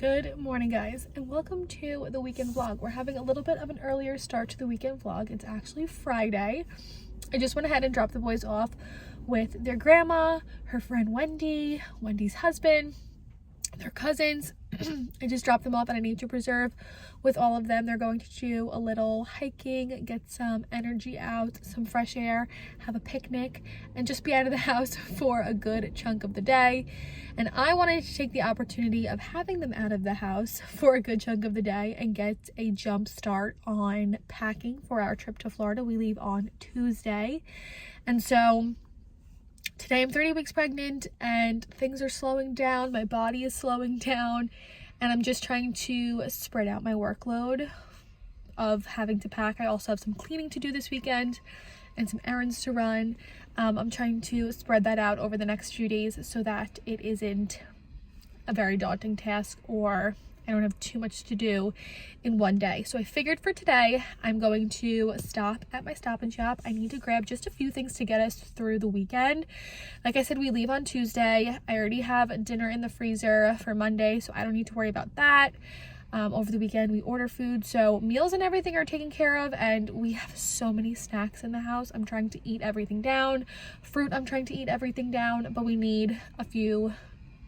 Good morning, guys, and welcome to the weekend vlog. We're having a little bit of an earlier start to the weekend vlog. It's actually Friday. I just went ahead and dropped the boys off with their grandma, her friend Wendy, Wendy's husband, their cousins. I just dropped them off at a nature preserve with all of them. They're going to do a little hiking, get some energy out, some fresh air, have a picnic, and just be out of the house for a good chunk of the day. And I wanted to take the opportunity of having them out of the house for a good chunk of the day and get a jump start on packing for our trip to Florida. We leave on Tuesday. And so today I'm 30 weeks pregnant and things are slowing down. My body is slowing down and I'm just trying to spread out my workload of having to pack. I also have some cleaning to do this weekend and some errands to run. I'm trying to spread that out over the next few days so that it isn't a very daunting task or I don't have too much to do in one day. So I figured for today, I'm going to stop at my Stop and Shop. I need to grab just a few things to get us through the weekend. Like I said, we leave on Tuesday. I already have dinner in the freezer for Monday, so I don't need to worry about that. Over the weekend, we order food, so meals and everything are taken care of, and we have so many snacks in the house. I'm trying to eat everything down. Fruit, I'm trying to eat everything down, but we need a few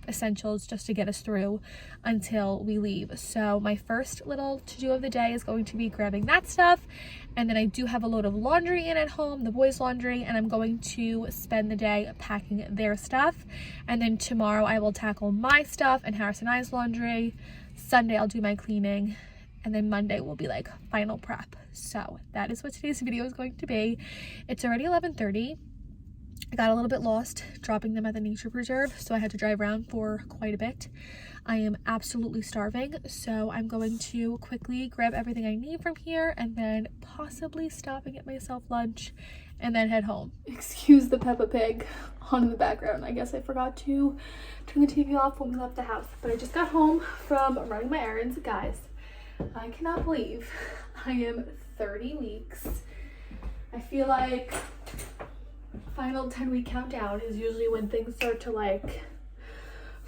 essentials just to get us through until we leave. So my first little to-do of the day is going to be grabbing that stuff, and then I do have a load of laundry in at home, the boys' laundry, and I'm going to spend the day packing their stuff. And then tomorrow I will tackle my stuff and Harris and I's laundry. Sunday I'll do my cleaning, and then Monday will be like final prep. So that is what today's video is going to be. It's already 11:30. I got a little bit lost dropping them at the nature preserve, so I had to drive around for quite a bit. I am absolutely starving, so I'm going to quickly grab everything I need from here and then possibly stop and get myself lunch and then head home. Excuse the Peppa Pig on in the background. I guess I forgot to turn the TV off when we left the house, but I just got home from running my errands. Guys, I cannot believe I am 30 weeks. I feel like final 10-week countdown is usually when things start to like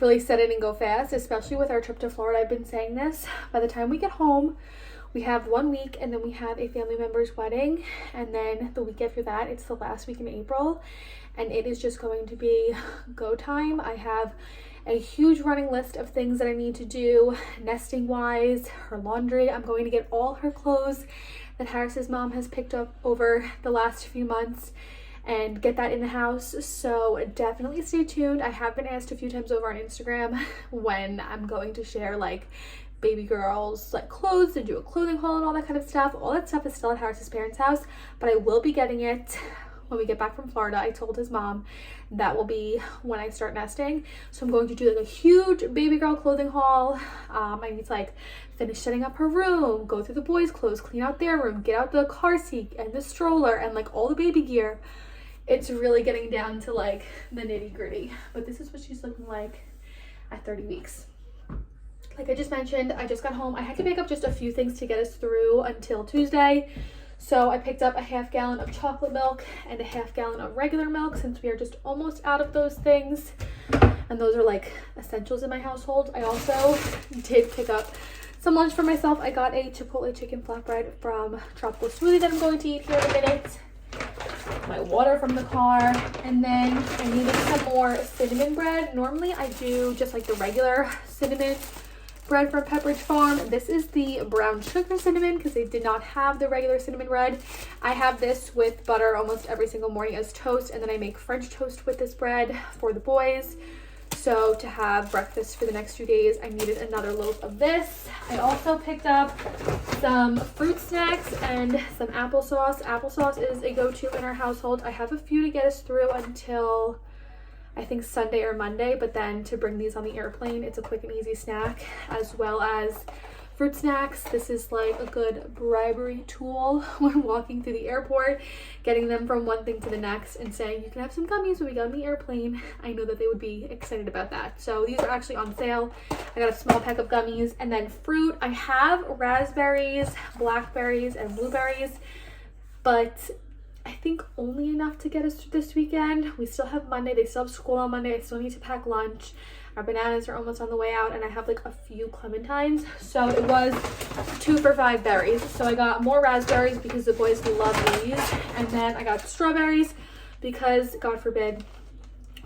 really set in and go fast, especially with our trip to Florida. I've been saying this. By the time we get home, we have 1 week and then we have a family member's wedding, and then the week after that it's the last week in April, and it is just going to be go time. I have a huge running list of things that I need to do nesting wise. Her laundry, I'm going to get all her clothes that Harris's mom has picked up over the last few months and get that in the house. So definitely stay tuned. I have been asked a few times over on Instagram when I'm going to share like baby girls like clothes and do a clothing haul and all that kind of stuff. All that stuff is still at Harris's parents' house, but I will be getting it when we get back from Florida. I told his mom that will be when I start nesting. So I'm going to do like a huge baby girl clothing haul. I need to like finish setting up her room, go through the boys' clothes, clean out their room, get out the car seat and the stroller and like all the baby gear. It's really getting down to like the nitty gritty, but this is what she's looking like at 30 weeks. Like I just mentioned, I just got home. I had to pick up just a few things to get us through until Tuesday. So I picked up a half gallon of chocolate milk and a half gallon of regular milk since we are just almost out of those things. And those are like essentials in my household. I also did pick up some lunch for myself. I got a Chipotle chicken flatbread from Tropical Smoothie that I'm going to eat here in a minute. My water from the car, and then I needed some more cinnamon bread. Normally I do just like the regular cinnamon bread from Pepperidge Farm. This is the brown sugar cinnamon because they did not have the regular cinnamon bread. I have this with butter almost every single morning as toast, and then I make French toast with this bread for the boys. So to have breakfast for the next 2 days, I needed another loaf of this. I also picked up some fruit snacks and some applesauce. Applesauce is a go-to in our household. I have a few to get us through until I think Sunday or Monday, but then to bring these on the airplane, it's a quick and easy snack, as well as fruit snacks. This is like a good bribery tool when walking through the airport, getting them from one thing to the next and saying you can have some gummies when we get on the airplane. I know that they would be excited about that. So these are actually on sale. I got a small pack of gummies, and then fruit. I have raspberries, blackberries, and blueberries, but I think only enough to get us through this weekend. We still have Monday. They still have school on Monday. I still need to pack lunch. Our bananas are almost on the way out, and I have like a few clementines. So it was 2 for $5 berries. So I got more raspberries because the boys love these. And then I got strawberries because, God forbid,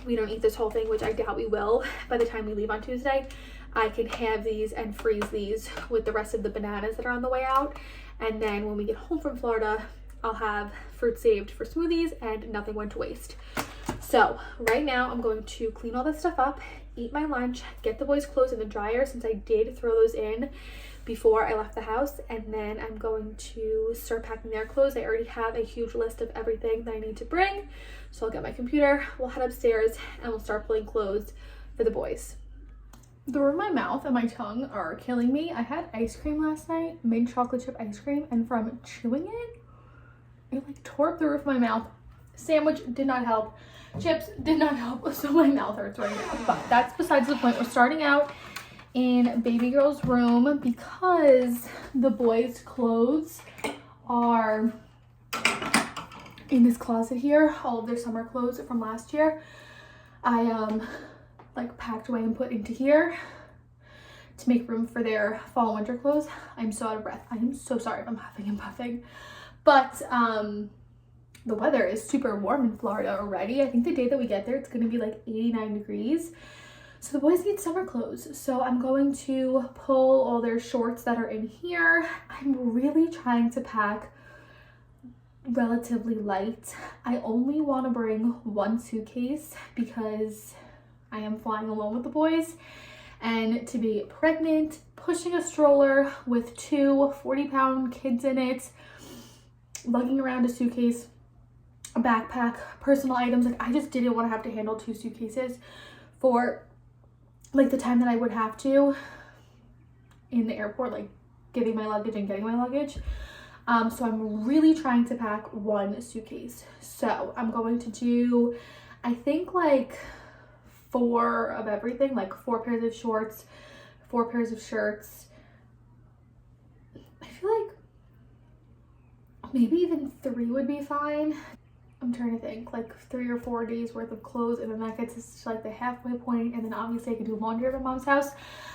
we don't eat this whole thing, which I doubt we will by the time we leave on Tuesday. I can have these and freeze these with the rest of the bananas that are on the way out. And then when we get home from Florida, I'll have fruit saved for smoothies and nothing went to waste. So right now I'm going to clean all this stuff up, eat my lunch, get the boys' clothes in the dryer since I did throw those in before I left the house, and then I'm going to start packing their clothes. I already have a huge list of everything that I need to bring. So I'll get my computer, we'll head upstairs, and we'll start pulling clothes for the boys. The room of my mouth and my tongue are killing me. I had ice cream last night, mint chocolate chip ice cream, and from chewing it like tore up the roof of my mouth. Sandwich did not help. Chips did not help, so my mouth hurts right now. But that's besides the point. We're starting out in baby girl's room because the boys' clothes are in this closet here. All of their summer clothes from last year I like packed away and put into here to make room for their fall and winter clothes. I'm so out of breath. I am so sorry if I'm huffing and puffing, but the weather is super warm in Florida already. I think the day that we get there, it's going to be like 89 degrees. So the boys need summer clothes. So I'm going to pull all their shorts that are in here. I'm really trying to pack relatively light. I only want to bring 1 suitcase because I am flying alone with the boys. And to be pregnant, pushing a stroller with 2 40-pound kids in it, lugging around a suitcase, a backpack, personal items, like I just didn't want to have to handle 2 suitcases for like the time that I would have to in the airport, like getting my luggage and getting my luggage. So I'm really trying to pack 1 suitcase. So I'm going to do, I think like 4 of everything, like 4 pairs of shorts, 4 pairs of shirts. I feel like maybe even 3 would be fine. I'm trying to think, like 3 or 4 days worth of clothes, and then that gets us to like the halfway point, and then obviously I can do laundry at my mom's house.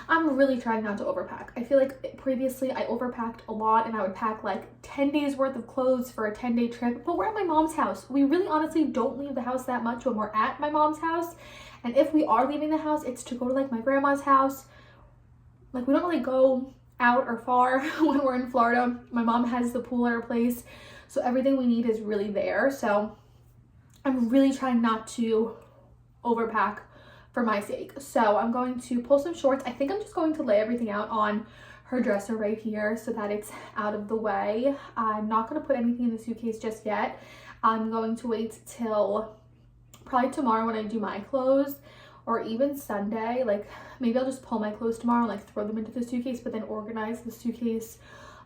I'm really trying not to overpack. I feel like previously I overpacked a lot, and I would pack like 10 days worth of clothes for a 10-day trip, but we're at my mom's house. We really honestly don't leave the house that much when we're at my mom's house, and if we are leaving the house, it's to go to like my grandma's house. Like we don't really go out or far when we're in Florida. My mom has the pool at her place, so everything we need is really there. So I'm really trying not to overpack for my sake. So I'm going to pull some shorts. I think I'm just going to lay everything out on her dresser right here so that it's out of the way. I'm not going to put anything in the suitcase just yet. I'm going to wait till probably tomorrow when I do my clothes, or even Sunday. Like maybe I'll just pull my clothes tomorrow and like throw them into the suitcase, but then organize the suitcase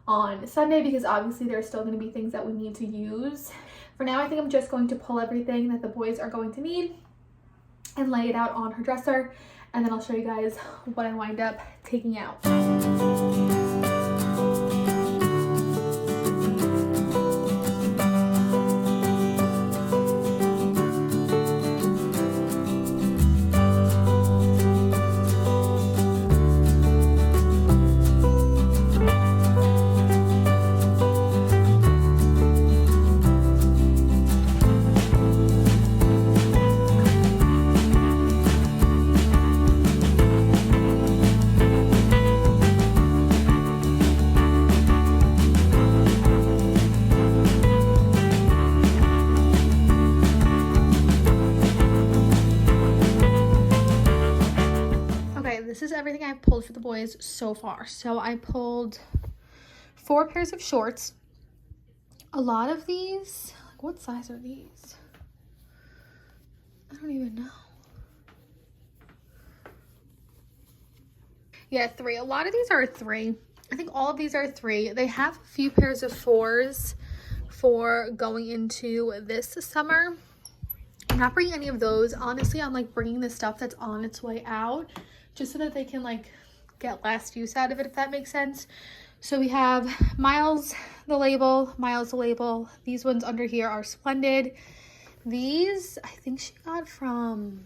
on Sunday because obviously there's still going to be things that we need to use. For now, I think I'm just going to pull everything that the boys are going to need and lay it out on her dresser, and then I'll show you guys what I wind up taking out. This is everything I've pulled for the boys so far. So I pulled 4 pairs of shorts. A lot of these, like what size are these? I don't even know. Yeah, 3. A lot of these are 3. I think all of these are 3. They have a few pairs of 4s for going into this summer. I'm not bringing any of those. Honestly, I'm like bringing the stuff that's on its way out, just so that they can like get last use out of it, if that makes sense. So we have Miles the label. These ones under here are Splendid. These I think she got from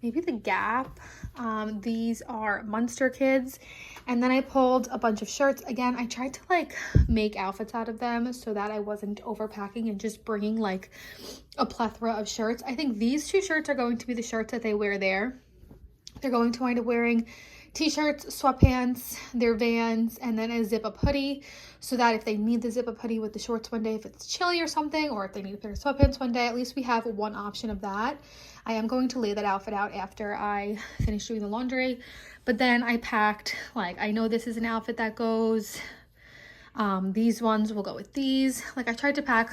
maybe the Gap. These are Munster Kids. And then I pulled a bunch of shirts. Again, I tried to like make outfits out of them so that I wasn't overpacking and just bringing like a plethora of shirts. I think these 2 shirts are going to be the shirts that they wear there. They're going to wind up wearing t-shirts, sweatpants, their Vans, and then a zip-up hoodie, so that if they need the zip-up hoodie with the shorts one day, if it's chilly or something, or if they need a pair of sweatpants one day, at least we have one option of that. I am going to lay that outfit out after I finish doing the laundry, but then I packed, like, I know this is an outfit that goes, these ones will go with these. Like, I tried to pack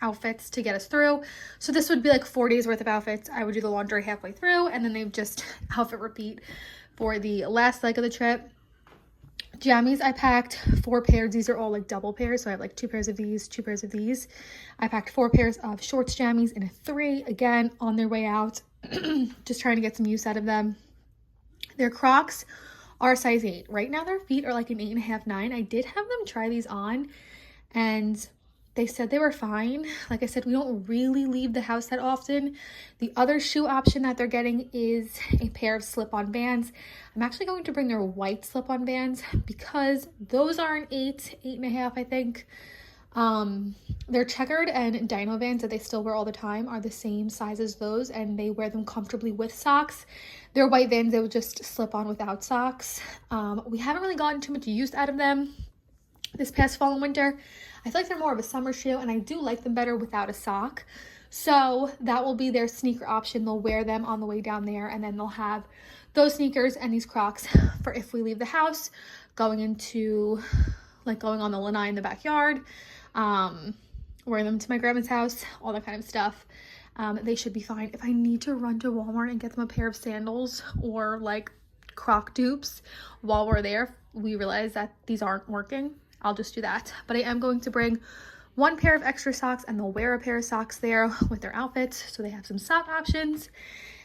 outfits to get us through, so this would be like 4 days worth of outfits. I would do the laundry halfway through, and then they would just outfit repeat for the last leg of the trip. Jammies, I packed 4 pairs. These are all like double pairs, so I have like 2 pairs of these, 2 pairs of these. I packed 4 pairs of shorts jammies in a 3, again on their way out. Just trying to get some use out of them. Their Crocs are size 8. Right now their feet are like an 8.5, 9. I did have them try these on and they said they were fine. Like I said, we don't really leave the house that often. The other shoe option that they're getting is a pair of slip-on Vans. I'm actually going to bring their white slip-on Vans because those are an 8, 8.5, I think. Their checkered and Dino Vans that they still wear all the time are the same size as those, and they wear them comfortably with socks. Their white Vans, they would just slip on without socks. We haven't really gotten too much use out of them this past fall and winter. I feel like they're more of a summer shoe, and I do like them better without a sock. So that will be their sneaker option. They'll wear them on the way down there, and then they'll have those sneakers and these Crocs for if we leave the house, going into, like, going on the lanai in the backyard, wearing them to my grandma's house, all that kind of stuff. They should be fine. If I need to run to Walmart and get them a pair of sandals or like Croc dupes while we're there, we realize that these aren't working, I'll just do that. But I am going to bring 1 pair of extra socks, and they'll wear a pair of socks there with their outfits, so they have some sock options.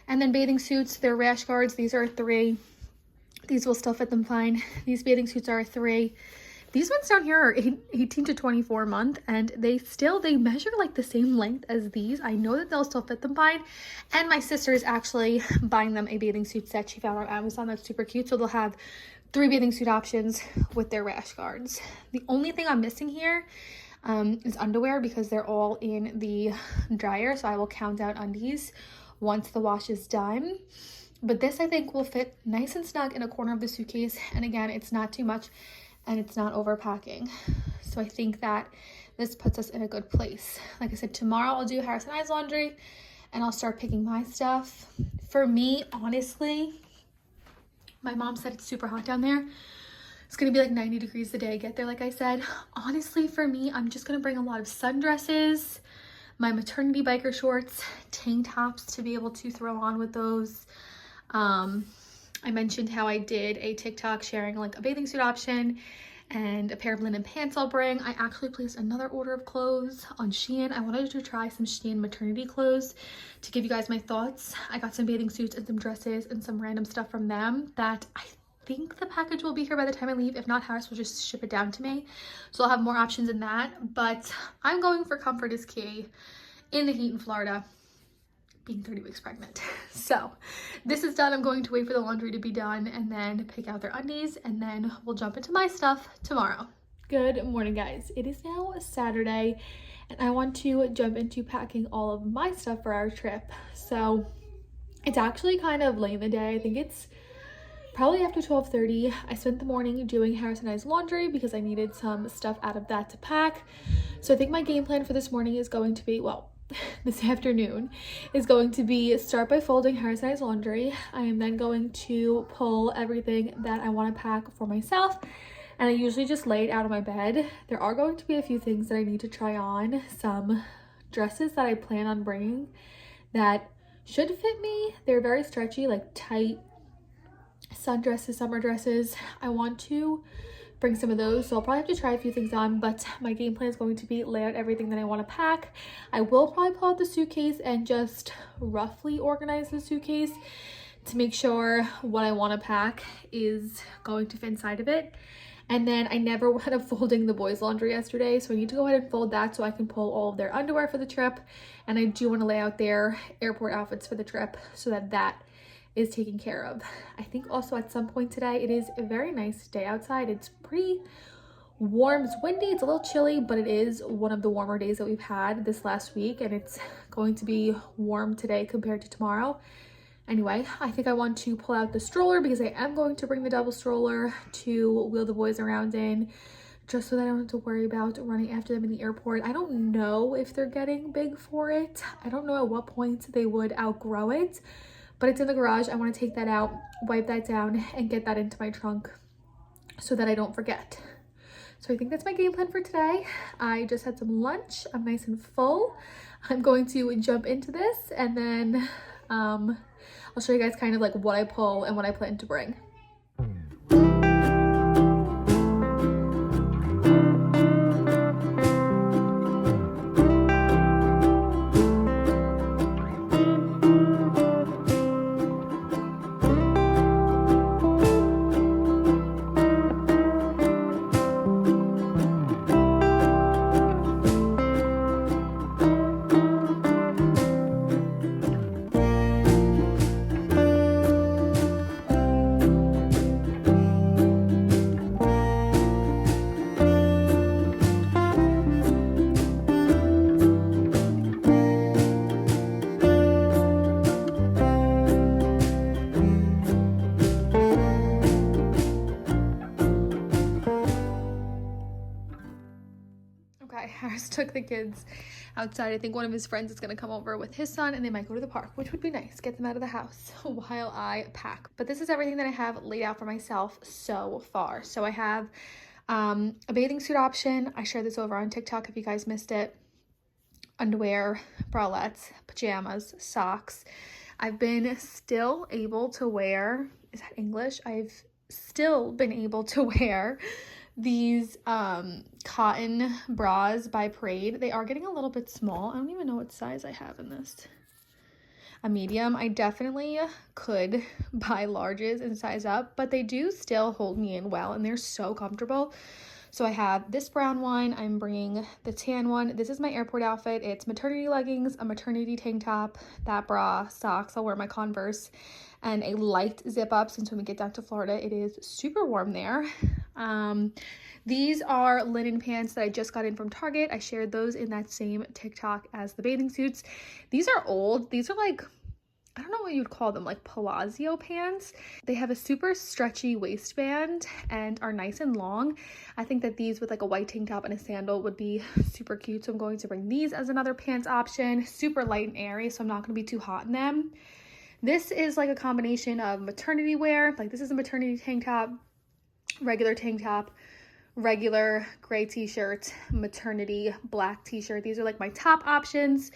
And then bathing suits, they're rash guards. These are a 3. These will still fit them fine. These bathing suits are a 3. These ones down here are 18 to 24 month, and they measure like the same length as these. I know that they'll still fit them fine. And my sister is actually buying them a bathing suit set she found on Amazon that's super cute. So they'll have 3 bathing suit options with their rash guards. The only thing I'm missing here is underwear, because they're all in the dryer. So I will count out undies once the wash is done. But this, I think, will fit nice and snug in a corner of the suitcase. And again, it's not too much and it's not overpacking. So I think that this puts us in a good place. Like I said, tomorrow I'll do Harris and I's laundry and I'll start picking my stuff. For me, honestly, my mom said it's super hot down there. It's gonna be like 90 degrees the day I get there, like I said. Honestly, for me, I'm just gonna bring a lot of sundresses, my maternity biker shorts, tank tops to be able to throw on with those. I mentioned how I did a TikTok sharing like a bathing suit option and a pair of linen pants I'll bring. I actually placed another order of clothes on Shein. I wanted to try some Shein maternity clothes to give you guys my thoughts. I got some bathing suits and some dresses and some random stuff from them that I think the package will be here by the time I leave. If not, Harris will just ship it down to me. So I'll have more options in that. But I'm going for comfort is key in the heat in Florida, being 30 weeks pregnant. So this is done. I'm going to wait for the laundry to be done and then pick out their undies, and then we'll jump into my stuff tomorrow. Good morning, guys. It is now Saturday and I want to jump into packing all of my stuff for our trip. So it's actually kind of late in the day. I think it's probably after 12:30. I spent the morning doing Harris and I's laundry because I needed some stuff out of that to pack. So I think my game plan for this morning is going to be, well, this afternoon is going to be start by folding Harris and I's laundry. I am then going to pull everything that I want to pack for myself, and I usually just lay it out on my bed. There are going to be a few things that I need to try on, some dresses that I plan on bringing that should fit me. They're very stretchy, like tight sundresses, summer dresses. I want to bring some of those, so I'll probably have to try a few things on, but my game plan is going to be lay out everything that I want to pack. I will probably pull out the suitcase and just roughly organize the suitcase to make sure what I want to pack is going to fit inside of it. And then I never wound up folding the boys' laundry yesterday, so I need to go ahead and fold that so I can pull all of their underwear for the trip. And I do want to lay out their airport outfits for the trip so that that is taken care of. I think also at some point today, it is a very nice day outside. It's pretty warm, it's windy, it's a little chilly, but it is one of the warmer days that we've had this last week, and it's going to be warm today compared to tomorrow. Anyway, I think I want to pull out the stroller because I am going to bring the double stroller to wheel the boys around in, just so that I don't have to worry about running after them in the airport. I don't know if they're getting big for it. I don't know at what point they would outgrow it, but it's in the garage. I want to take that out, wipe that down, and get that into my trunk so that I don't forget. So I think that's my game plan for today. I just had some lunch. I'm nice and full. I'm going to jump into this, and then I'll show you guys kind of like what I pull and what I plan to bring. Harris took the kids outside. I think one of his friends is going to come over with his son, and they might go to the park, which would be nice. Get them out of the house while I pack. But this is everything that I have laid out for myself so far. So I have a bathing suit option. I shared this over on TikTok if you guys missed it. Underwear, bralettes, pajamas, socks. I've been still able to wear, is that English? I've still been able to wear these cotton bras by Parade. They are getting a little bit small. I don't even know what size I have in this. A medium. I definitely could buy larges and size up, but they do still hold me in well, and they're so comfortable. So I have this brown one. I'm bringing the tan one. This is my airport outfit. It's maternity leggings, a maternity tank top, that bra, socks. I'll wear my Converse, and a light zip up since when we get down to Florida, it is super warm there. These are linen pants that I just got in from Target. I shared those in that same TikTok as the bathing suits. These are old. These are like, I don't know what you'd call them, like Palazzo pants. They have a super stretchy waistband and are nice and long. I think that these with like a white tank top and a sandal would be super cute. So I'm going to bring these as another pants option. Super light and airy, so I'm not going to be too hot in them. This is like a combination of maternity wear. Like this is a maternity tank top, regular tank top, regular gray t-shirt, maternity black t-shirt. These are like my top options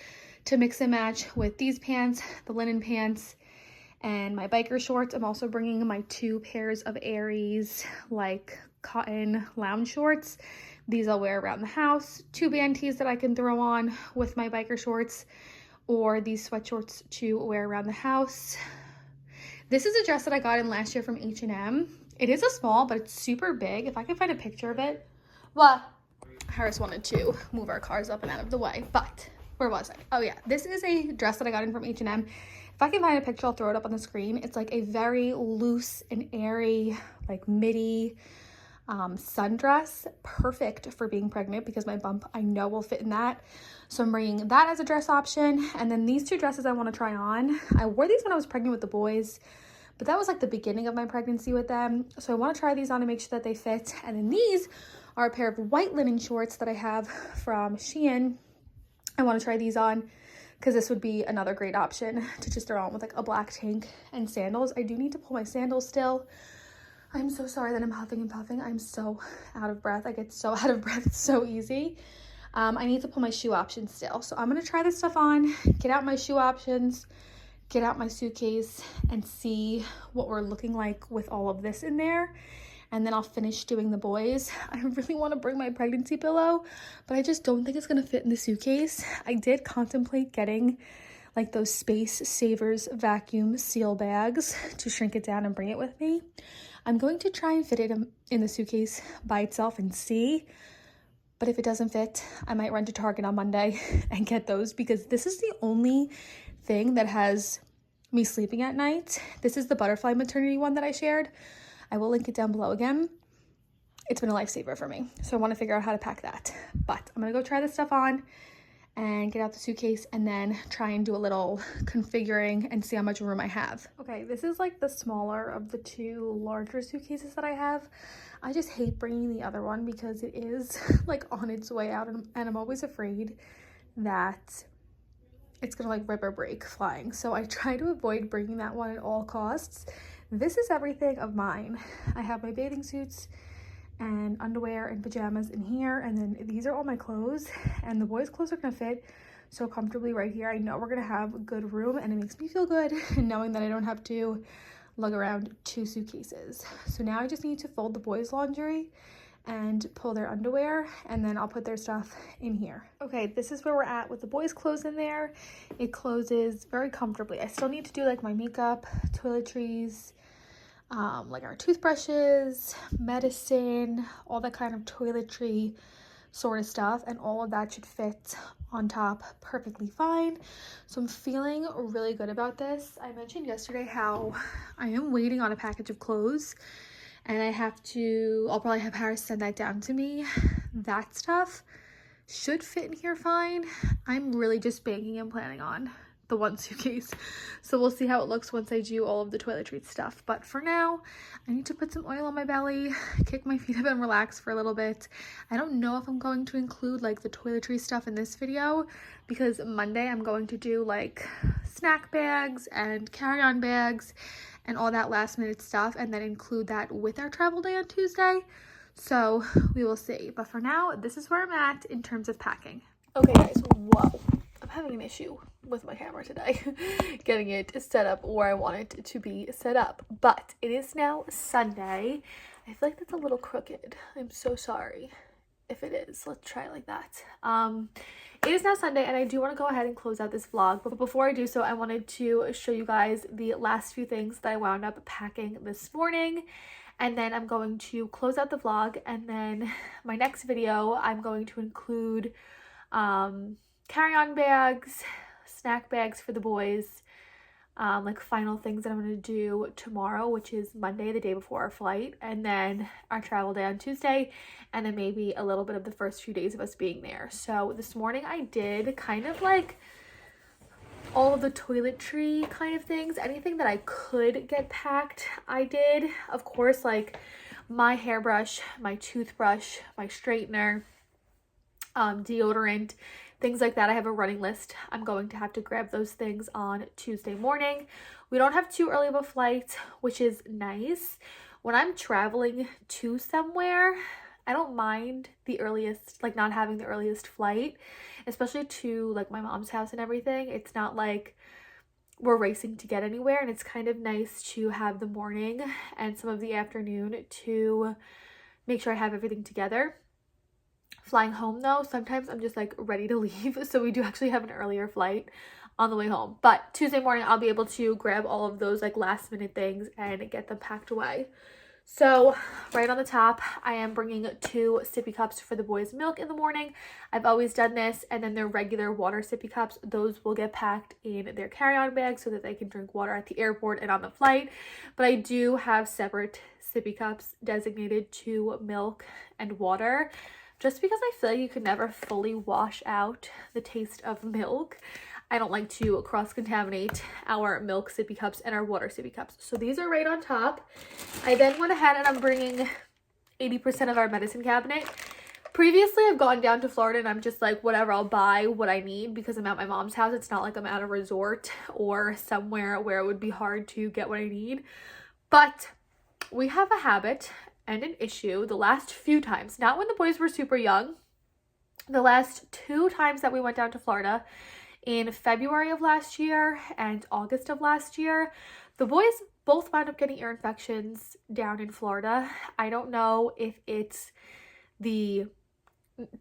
to mix and match with these pants, the linen pants, and my biker shorts. I'm also bringing my 2 pairs of Aries like cotton lounge shorts. These I'll wear around the house. 2 band tees that I can throw on with my biker shorts, or these sweat shorts to wear around the house. This is a dress that I got in last year from H&M. It is a small, but it's super big. If I can find a picture of it. Well, Harris wanted to move our cars up and out of the way, but where was I? Oh yeah, this is a dress that I got in from H&M. If I can find a picture, I'll throw it up on the screen. It's like a very loose and airy, like midi sundress. Perfect for being pregnant because my bump, I know, will fit in that. So I'm bringing that as a dress option. And then these 2 dresses I want to try on. I wore these when I was pregnant with the boys, but that was like the beginning of my pregnancy with them. So I want to try these on and make sure that they fit. And then these are a pair of white linen shorts that I have from Shein. I want to try these on because this would be another great option to just throw on with like a black tank and sandals. I do need to pull my sandals still. I'm so sorry that I'm huffing and puffing. I'm so out of breath. I get so out of breath so easy. I need to pull my shoe options still. So I'm going to try this stuff on, get out my shoe options, get out my suitcase, and see what we're looking like with all of this in there. And then I'll finish doing the boys. I really want to bring my pregnancy pillow, but I just don't think it's going to fit in the suitcase. I did contemplate getting like those Space Savers vacuum seal bags to shrink it down and bring it with me. I'm going to try and fit it in the suitcase by itself and see. But if it doesn't fit, I might run to Target on Monday and get those, because this is the only thing that has me sleeping at night. This is the butterfly maternity one that I shared. I will link it down below again. It's been a lifesaver for me. So I want to figure out how to pack that. But I'm going to go try this stuff on and get out the suitcase and then try and do a little configuring and see how much room I have. Okay, this is like the smaller of the two larger suitcases that I have. I just hate bringing the other one because it is like on its way out, and I'm always afraid that it's gonna like rip or break flying. So I try to avoid bringing that one at all costs. This is everything of mine. I have my bathing suits and underwear and pajamas in here, and then these are all my clothes, and the boys' clothes are gonna fit so comfortably right here. I know we're gonna have good room, and it makes me feel good knowing that I don't have to lug around two suitcases. So now I just need to fold the boys' laundry and pull their underwear, and then I'll put their stuff in here. Okay, this is where we're at with the boys' clothes in there. It closes very comfortably. I still need to do like my makeup, toiletries, like our toothbrushes, medicine, all that kind of toiletry sort of stuff, and all of that should fit on top perfectly fine. So I'm feeling really good about this. I mentioned yesterday how I am waiting on a package of clothes, and I'll probably have Harris send that down to me. That stuff should fit in here fine. I'm really just banking and planning on the one suitcase. So we'll see how it looks once I do all of the toiletries stuff. But for now, I need to put some oil on my belly, kick my feet up and relax for a little bit. I don't know if I'm going to include like the toiletry stuff in this video because Monday I'm going to do like snack bags and carry-on bags and all that last minute stuff, and then include that with our travel day on Tuesday. So we will see. But for now, this is where I'm at in terms of packing. Okay guys, whoa. I'm having an issue with my camera today, getting it set up where I want it to be set up. But it is now Sunday. I feel like that's a little crooked. I'm so sorry if it is. Let's try it like that. It is now Sunday, and I do want to go ahead and close out this vlog. But before I do so, I wanted to show you guys the last few things that I wound up packing this morning. And then I'm going to close out the vlog, and then my next video, I'm going to include carry-on bags, snack bags for the boys, like final things that I'm going to do tomorrow, which is Monday, the day before our flight, and then our travel day on Tuesday, and then maybe a little bit of the first few days of us being there. So this morning I did kind of like all of the toiletry kind of things, anything that I could get packed, I did. Of course, like my hairbrush, my toothbrush, my straightener, deodorant, things like that. I have a running list. I'm going to have to grab those things on Tuesday morning. We don't have too early of a flight, which is nice. When I'm traveling to somewhere, I don't mind the earliest, like not having the earliest flight, especially to like my mom's house and everything. It's not like we're racing to get anywhere, and it's kind of nice to have the morning and some of the afternoon to make sure I have everything together. Flying home though, sometimes I'm just like ready to leave, so we do actually have an earlier flight on the way home. But Tuesday morning I'll be able to grab all of those like last minute things and get them packed away. So right on the top, I am bringing 2 sippy cups for the boys' milk in the morning. I've always done this, and then their regular water sippy cups, those will get packed in their carry-on bag so that they can drink water at the airport and on the flight. But I do have separate sippy cups designated to milk and water, just because I feel like you could never fully wash out the taste of milk. I don't like to cross-contaminate our milk sippy cups and our water sippy cups. So these are right on top. I then went ahead and I'm bringing 80% of our medicine cabinet. Previously, I've gone down to Florida and I'm just like, whatever, I'll buy what I need because I'm at my mom's house. It's not like I'm at a resort or somewhere where it would be hard to get what I need. But we have a habit and an issue the last few times, not when the boys were super young, the last 2 times that we went down to Florida, in February of last year and August of last year, the boys both wound up getting ear infections down in Florida. I don't know if it's the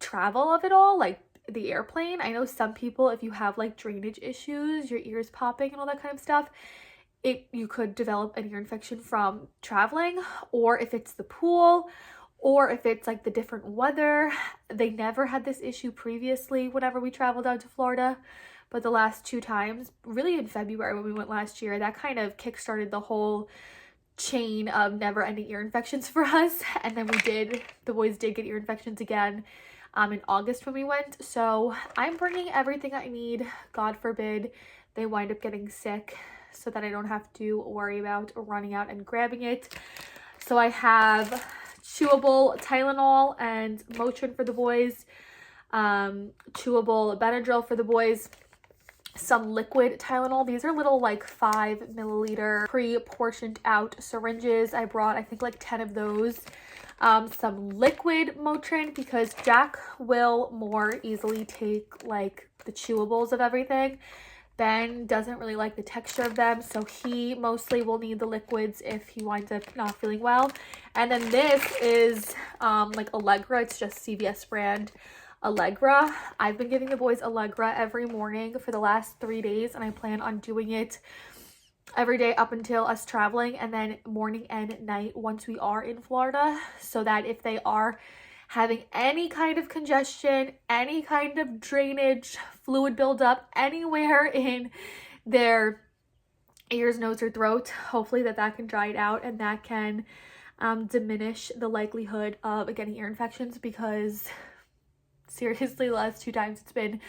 travel of it all, like the airplane. I know some people, if you have like drainage issues, your ears popping and all that kind of stuff, you could develop an ear infection from traveling, or if it's the pool, or if it's like the different weather. They never had this issue previously whenever we traveled out to Florida, but the last 2 times, really in February when we went last year, that kind of kickstarted the whole chain of never-ending ear infections for us. And then the boys did get ear infections again in August when we went. So I'm bringing everything I need. God forbid they wind up getting sick, so that I don't have to worry about running out and grabbing it. So I have chewable Tylenol and Motrin for the boys, chewable Benadryl for the boys, some liquid Tylenol. These are little like 5 milliliter pre-portioned out syringes. I brought, I think, like 10 of those. Some liquid Motrin because Jack will more easily take like the chewables of everything. Ben doesn't really like the texture of them, so he mostly will need the liquids if he winds up not feeling well. And then this is like Allegra. It's just CVS brand Allegra. I've been giving the boys Allegra every morning for the last 3 days, and I plan on doing it every day up until us traveling, and then morning and night once we are in Florida, so that if they are having any kind of congestion, any kind of drainage, fluid buildup anywhere in their ears, nose, or throat, hopefully that can dry it out, and that can diminish the likelihood of getting ear infections, because seriously, the last 2 times it's been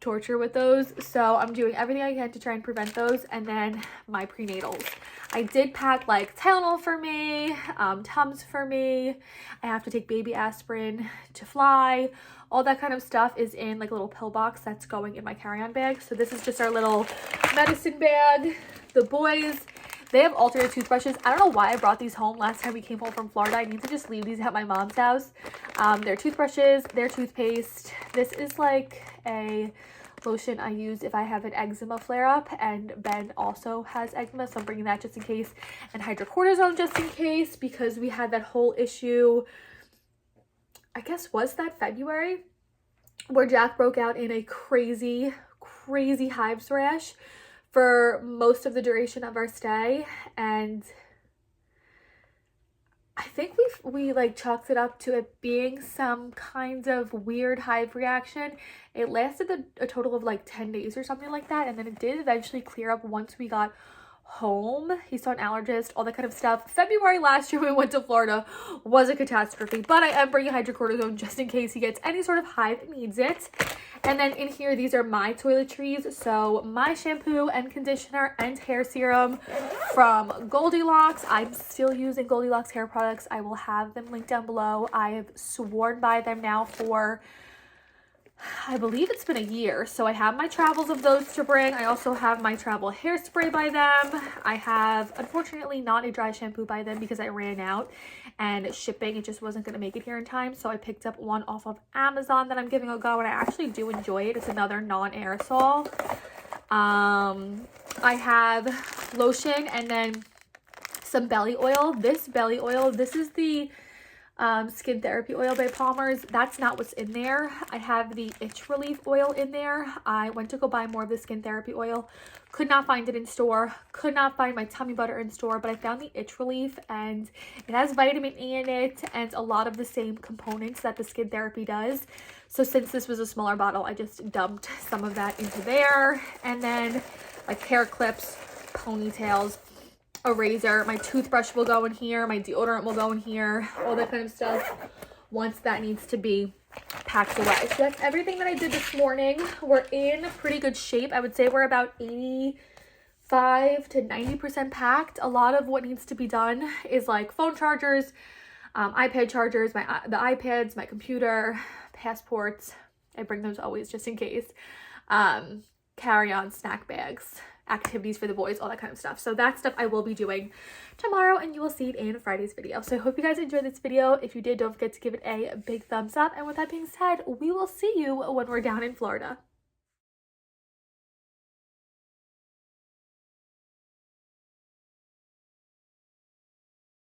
torture with those. So I'm doing everything I can to try and prevent those. And then my prenatals, I did pack like Tylenol for me, Tums for me. I have to take baby aspirin to fly. All that kind of stuff is in like a little pill box that's going in my carry-on bag. So this is just our little medicine bag. The boys, they have alternate toothbrushes. I don't know why I brought these home last time we came home from Florida. I need to just leave these at my mom's house. Their toothbrushes, their toothpaste. This is like a lotion I use if I have an eczema flare-up, and Ben also has eczema, so I'm bringing that just in case, and hydrocortisone just in case, because we had that whole issue, I guess was that February, where Jack broke out in a crazy hives rash for most of the duration of our stay. And I think we like chalked it up to it being some kind of weird hive reaction. It lasted a total of like 10 days or something like that, and then it did eventually clear up once we got home. He saw an allergist, all that kind of stuff. February last year when we went to Florida was a catastrophe, but I am bringing hydrocortisone just in case he gets any sort of hive and needs it. And then in here, these are my toiletries. So my shampoo and conditioner and hair serum from Goldilocks. I'm still using Goldilocks hair products. I will have them linked down below. I have sworn by them now for, I believe it's been a year. So I have my travels of those to bring. I also have my travel hairspray by them. I have, unfortunately, not a dry shampoo by them because I ran out, and shipping, it just wasn't going to make it here in time. So I picked up one off of Amazon that I'm giving a go, and I actually do enjoy it. It's another non-aerosol. I have lotion and then some belly oil. This belly oil, this is the Skin Therapy Oil by Palmer's. That's not what's in there. I have the Itch Relief Oil in there. I went to go buy more of the Skin Therapy Oil. Could not find it in store. Could not find my tummy butter in store, but I found the Itch Relief, and it has vitamin E in it and a lot of the same components that the Skin Therapy does. So since this was a smaller bottle, I just dumped some of that into there. And then like hair clips, ponytails, a razor, my toothbrush will go in here, my deodorant will go in here, all that kind of stuff once that needs to be packed away. So that's everything that I did this morning. We're in pretty good shape. I would say we're about 85 to 90% packed. A lot of what needs to be done is like phone chargers, iPad chargers, the iPads, my computer, passports. I bring those always just in case. Carry-on snack bags, activities for the boys, all that kind of stuff. So that stuff I will be doing tomorrow, and you will see it in Friday's video. So I hope you guys enjoyed this video. If you did, don't forget to give it a big thumbs up. And with that being said, we will see you when we're down in Florida.